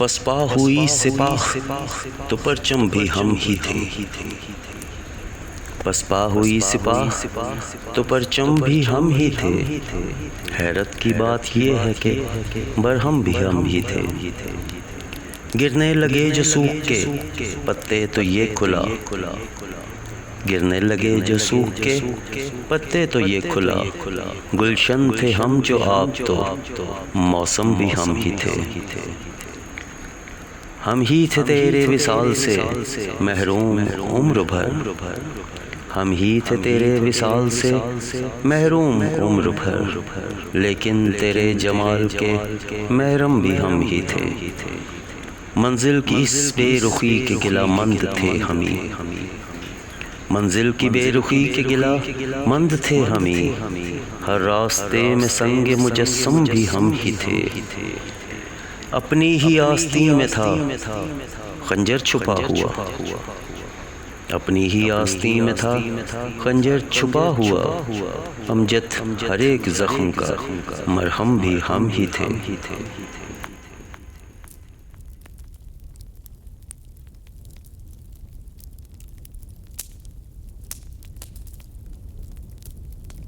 پسپا ہوئی سپاہ تو پرچم بھی ہم ہی تھے، پسپا ہوئی سپاہ تو پرچم بھی ہم ہی تھے۔ حیرت کی بات یہ ہے کہ برہم بھی ہم ہی تھے۔ گرنے لگے جو سوکھ کے پتے تو یہ کھلا، گرنے لگے جو سوکھ کے پتے تو یہ کھلا۔ گلشن تھے ہم جو آپ تو موسم بھی ہم ہی تھے۔ ہم ہی تھے تیرے وصال سے محروم عمر بھر، ہم ہی تھے تیرے وصال سے محروم عمر بھر، لیکن تیرے جمال کے محرم بھی ہم ہی تھے۔ منزل کی اس بے رخی کے گلہ مند تھے ہمیں، منزل کی بے رخی کے گلہ مند تھے ہمیں، ہر راستے میں سنگ مجسم بھی ہم ہی تھے۔ اپنی ہی آستین میں تھا خنجر چھپا ہوا، اپنی ہی آستین میں تھا خنجر چھپا ہوا، امجد ہر ایک زخم کا مرہم بھی ہم ہی تھے۔